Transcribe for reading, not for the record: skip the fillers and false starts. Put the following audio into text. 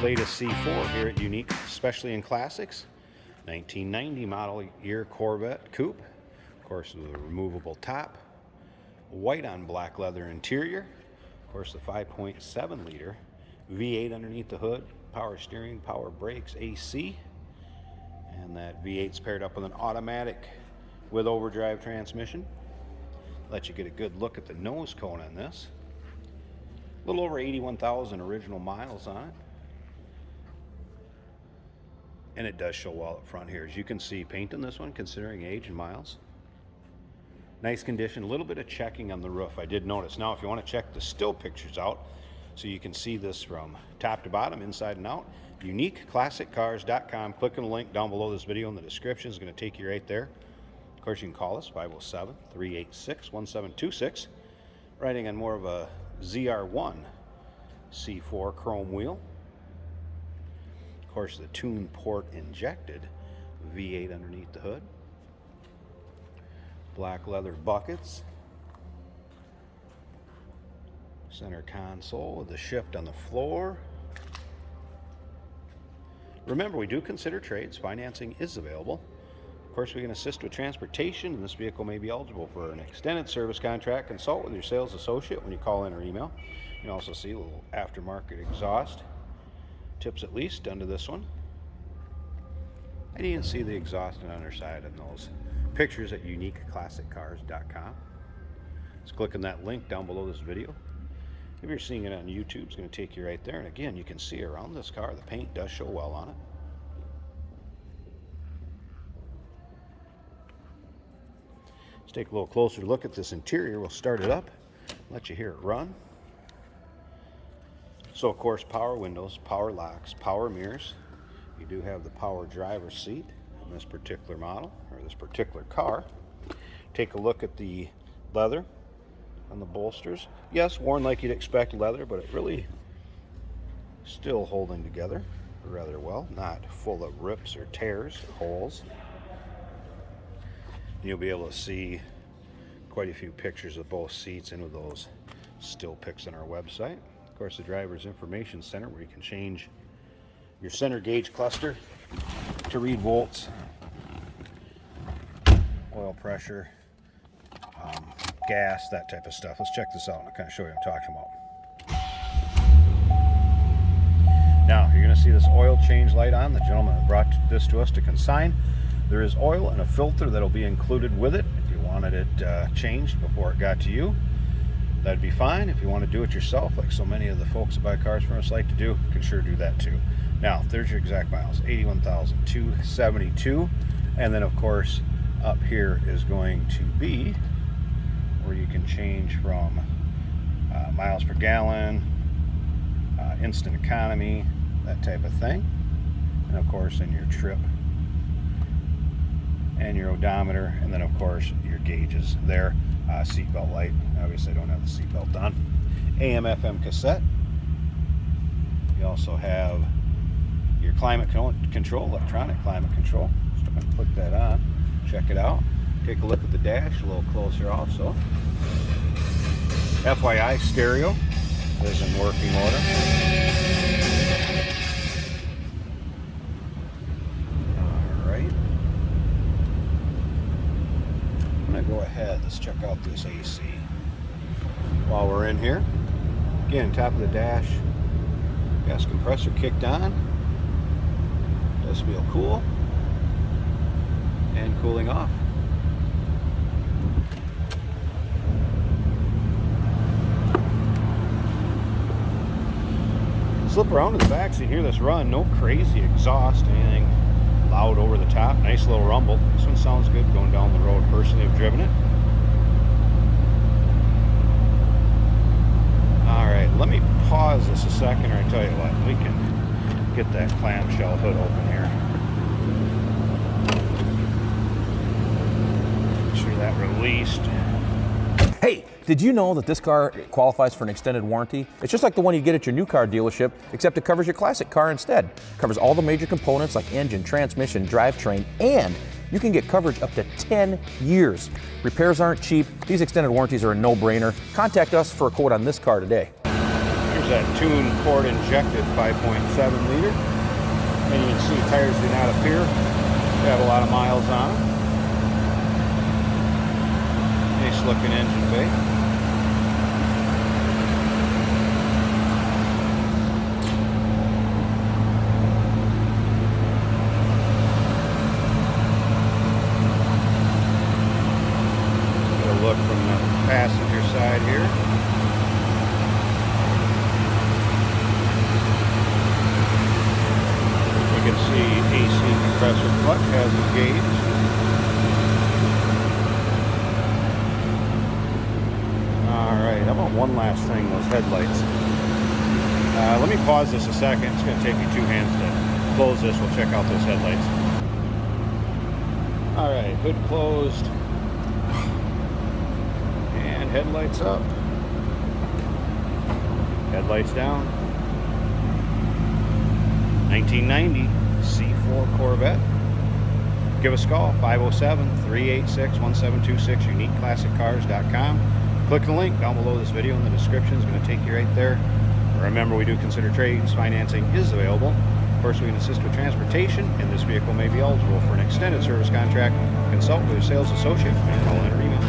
latest C4 here at Unique, especially in classics. 1990 model year Corvette Coupe. Of course, with a removable top. White on black leather interior. Of course, the 5.7 liter V8 underneath the hood. Power steering, power brakes, AC. And that V8's paired up with an automatic with overdrive transmission. Let you get a good look at the nose cone on this. A little over 81,000 original miles on it. And it does show well up front here. As you can see, paint on this one, considering age and miles. Nice condition, a little bit of checking on the roof, I did notice. Now, if you want to check the still pictures out, so you can see this from top to bottom, inside and out, uniqueclassiccars.com. Click on the link down below this video in the description. It's going to take you right there. Of course, you can call us, 507-386-1726. Riding on more of a ZR1 C4 chrome wheel. Of course, the tune port injected V8 underneath the hood. Black leather buckets. Center console with the shift on the floor. Remember, we do consider trades. Financing is available. Of course, we can assist with transportation, and this vehicle may be eligible for an extended service contract. Consult with your sales associate when you call in or email. You can also see a little aftermarket exhaust. Tips at least done to this one. And you can see the exhaust and underside in those pictures at uniqueclassiccars.com. Just click on that link down below this video. If you're seeing it on YouTube, it's going to take you right there. And again, you can see around this car, the paint does show well on it. Let's take a little closer look at this interior. We'll start it up, let you hear it run. So, of course, power windows, power locks, power mirrors. You do have the power driver's seat in this particular model, or this particular car. Take a look at the leather on the bolsters. Yes, worn like you'd expect leather, but it really still holding together rather well, not full of rips or tears or holes. You'll be able to see quite a few pictures of both seats and with those still pics on our website. Of course, the driver's information center, where you can change your center gauge cluster to read volts, oil pressure, gas, that type of stuff. Let's check this out and I'll kind of show you what I'm talking about. Now, you're going to see this oil change light on. The gentleman that brought this to us to consign. There is oil and a filter that'll be included with it. If you wanted it changed before it got to you, that'd be fine. If you want to do it yourself, like so many of the folks that buy cars from us like to do, you can sure do that too. Now, there's your exact miles, 81,272. And then, of course, up here is going to be where you can change from miles per gallon, instant economy, that type of thing. And, of course, in your trip and your odometer, and then, of course, your gauges there. Seatbelt light. Obviously, I don't have the seatbelt on. AM, FM cassette. You also have your climate control, electronic climate control. Just going to click that on, check it out. Take a look at the dash a little closer also. FYI, stereo is in working order. Alright. I'm going to go ahead, let's check out this AC while we're in here. Again, top of the dash, gas compressor kicked on. Does feel cool and cooling off. Slip around to the back so you hear this run. No crazy exhaust, anything loud over the top. Nice little rumble. This one sounds good going down the road. Personally, I've driven it. Alright, let me pause this a second, or I tell you what, we can get that clamshell hood open here. Make sure that released. Hey, did you know that this car qualifies for an extended warranty? It's just like the one you get at your new car dealership, except it covers your classic car instead. It covers all the major components like engine, transmission, drivetrain, and you can get coverage up to 10 years. Repairs aren't cheap. These extended warranties are a no-brainer. Contact us for a quote on this car today. Here's There's that tuned Ford injected 5.7 liter. And you can see tires do not appear to have a lot of miles on them. Nice looking engine bay. Get a look from the passenger side here. You can see AC compressor clutch has engaged. Alright, how about one last thing, those headlights. Let me pause this a second. It's going to take me 2 hands to close this. We'll check out those headlights. Alright, hood closed. And headlights up. Headlights down. 1990 C4 Corvette. Give us a call, 507-386-1726, uniqueclassiccars.com. Click the link down below this video in the description. It's going to take you right there. Remember, we do consider trades. Financing is available. Of course, we can assist with transportation, and this vehicle may be eligible for an extended service contract. Consult with your sales associate and call in or email.